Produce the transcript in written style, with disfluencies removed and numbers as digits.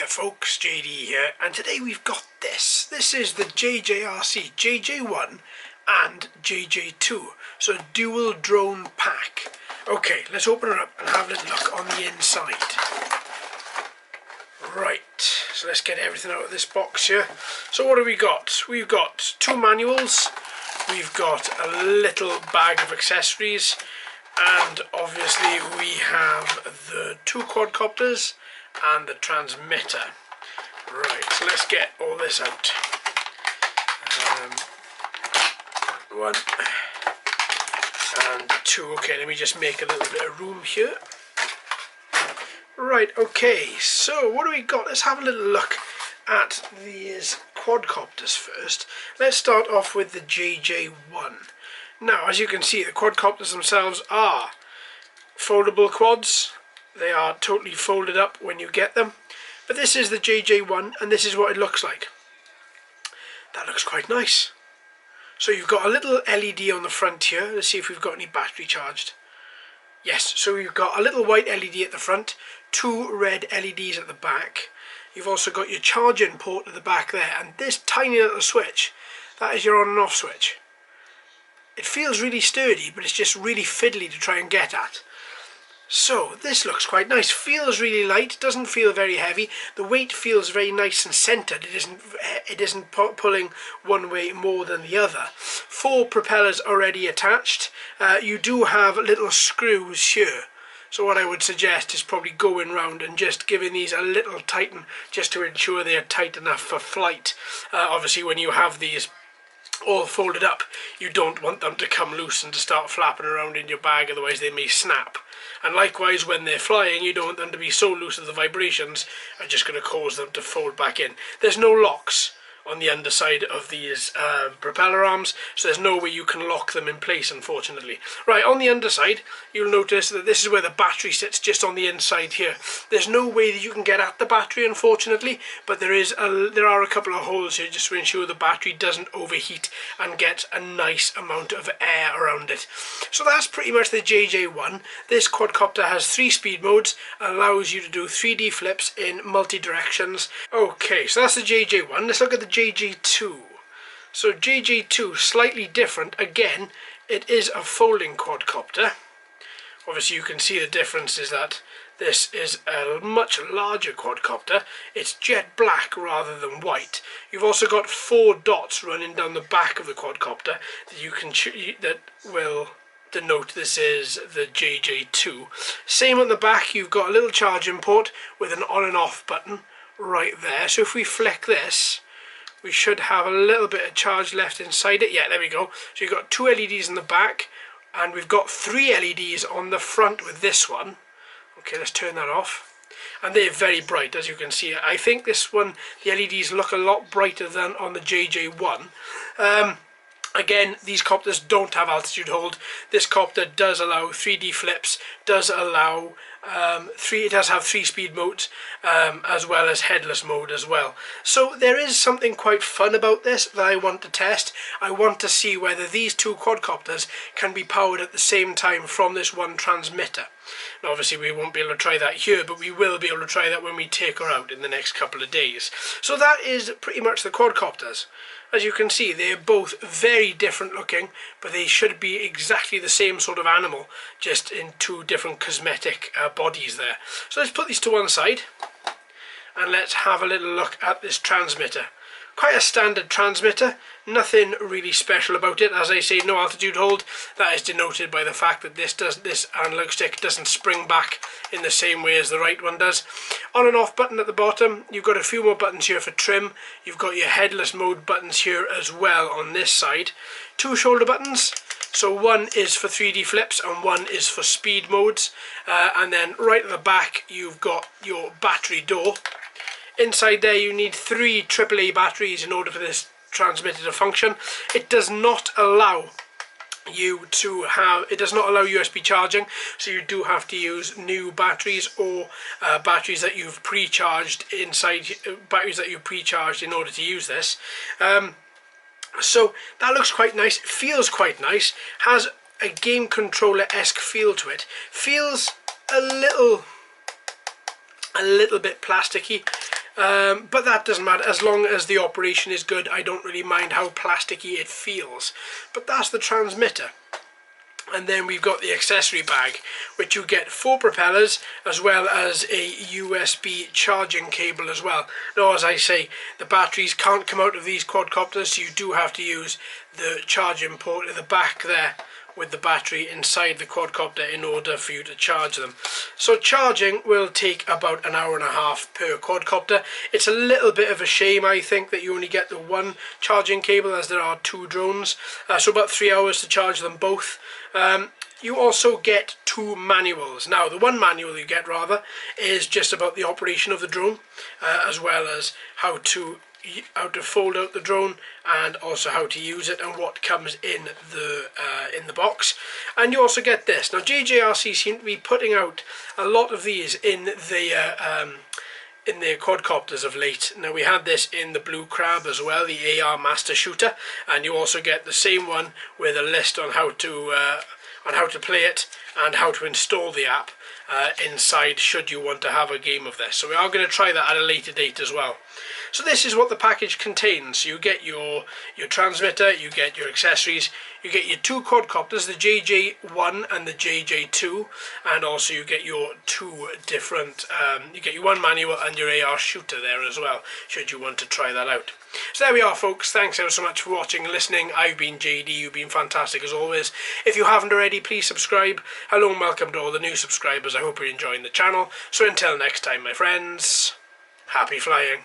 folks, JD here, and today we've got this. This is the JJRC JJ1 and JJ2, so dual drone pack. Okay, let's open it up and have a little look on the inside. Right, so let's get everything out of this box here. So what have we got? We've got two manuals, we've got a little bag of accessories, and obviously we have the two quadcopters and the transmitter. Right, so let's get all this out. One and two. Okay, let me just make a little bit of room here. Right, okay, so what do we got? Let's have a little look at these quadcopters first. Let's start off with the JJ1. Now, as you can see, the quadcopters themselves are foldable quads. They are totally folded up when you get them. But this is the JJ1 and this is what it looks like. That looks quite nice. So you've got a little LED on the front here. Let's see if we've got any battery charged. Yes, so we've got a little white LED at the front, two red LEDs at the back. You've also got your charging port at the back there, and this tiny little switch, that is your on and off switch. It feels really sturdy, but it's just really fiddly to try and get at. So this looks quite nice, feels really light, doesn't feel very heavy. The weight feels very nice and centered. It isn't pulling one way more than the other. Four propellers already attached. You do have little screws here. So what I would suggest is probably going round and just giving these a little tighten, just to ensure they are tight enough for flight. Obviously when you have these all folded up, you don't want them to come loose and to start flapping around in your bag, otherwise they may snap. And likewise, when they're flying, you don't want them to be so loose that the vibrations are just going to cause them to fold back in. There's no locks on the underside of these propeller arms, so there's no way you can lock them in place, unfortunately. Right, on the underside, you'll notice that this is where the battery sits, just on the inside here. There's no way that you can get at the battery, unfortunately, but there are a couple of holes here just to ensure the battery doesn't overheat and get a nice amount of air around it. So that's pretty much the JJ1. This quadcopter has 3 speed modes, allows you to do 3D flips in multi-directions. Okay, so that's the JJ1. Let's look at the JJ2. So JJ2, slightly different. Again, it is a folding quadcopter. Obviously you can see the difference is that this is a much larger quadcopter. It's jet black rather than white. You've also got 4 dots running down the back of the quadcopter that you can that will denote this is the JJ2. Same on the back, you've got a little charging port with an on and off button right there. So if we flick this, we should have a little bit of charge left inside it. Yeah, there we go. So you've got 2 LEDs in the back, and we've got 3 LEDs on the front with this one. Okay, let's turn that off. And they're very bright, as you can see. I think this one, the LEDs look a lot brighter than on the JJ1. Again, these copters don't have altitude hold. This copter does allow 3D flips, does allow it does have 3 speed modes, as well as headless mode as well. So there is something quite fun about this that I want to test. I want to see whether these 2 quadcopters can be powered at the same time from this one transmitter. Now obviously we won't be able to try that here, but we will be able to try that when we take her out in the next couple of days. So that is pretty much the quadcopters. As you can see, they're both very different looking, but they should be exactly the same sort of animal, just in 2 different cosmetic bodies there. So let's put these to one side, and let's have a little look at this transmitter. Quite a standard transmitter, nothing really special about it. As I say, no altitude hold. That is denoted by the fact that this analog stick doesn't spring back in the same way as the right one does. On and off button at the bottom. You've got a few more buttons here for trim. You've got your headless mode buttons here as well on this side. 2 shoulder buttons. So one is for 3D flips and one is for speed modes. And then right at the back you've got your battery door. Inside there you need 3 AAA batteries in order for this transmitter to function. It does not allow you to have, it does not allow USB charging, so you do have to use new batteries or batteries that you've pre-charged inside, batteries that you've pre-charged in order to use this. So that looks quite nice, feels quite nice, has a game controller-esque feel to it. Feels a little bit plasticky. but that doesn't matter. As long as the operation is good, I don't really mind how plasticky it feels. But that's the transmitter. And then we've got the accessory bag, which you get 4 propellers as well as a USB charging cable as well. Now, as I say, the batteries can't come out of these quadcopters, so you do have to use the charging port at the back there with the battery inside the quadcopter in order for you to charge them. So charging will take about an hour and a half per quadcopter. It's a little bit of a shame, I think, that you only get the 1 charging cable, as there are 2 drones, so about 3 hours to charge them both. You also get 2 manuals. Now, the 1 manual you get, rather, is just about the operation of the drone, as well as how to fold out the drone, and also how to use it and what comes in the box. And you also get this. Now, JJRC seem to be putting out a lot of these in their quadcopters of late. Now, we had this in the Blue Crab as well, the AR Master Shooter, and you also get the same one with a list on how to play it and how to install the app inside, should you want to have a game of this. So we are going to try that at a later date as well. So this is what the package contains. You get your transmitter, you get your accessories, you get your 2 quadcopters, the JJ1 and the JJ2, and also you get your 2 different, you get your 1 manual and your AR shooter there as well, should you want to try that out. So there we are, folks. Thanks ever so much for watching and listening. I've been JD, you've been fantastic as always. If you haven't already, please subscribe. Hello and welcome to all the new subscribers. I hope you're enjoying the channel. So until next time, my friends, happy flying.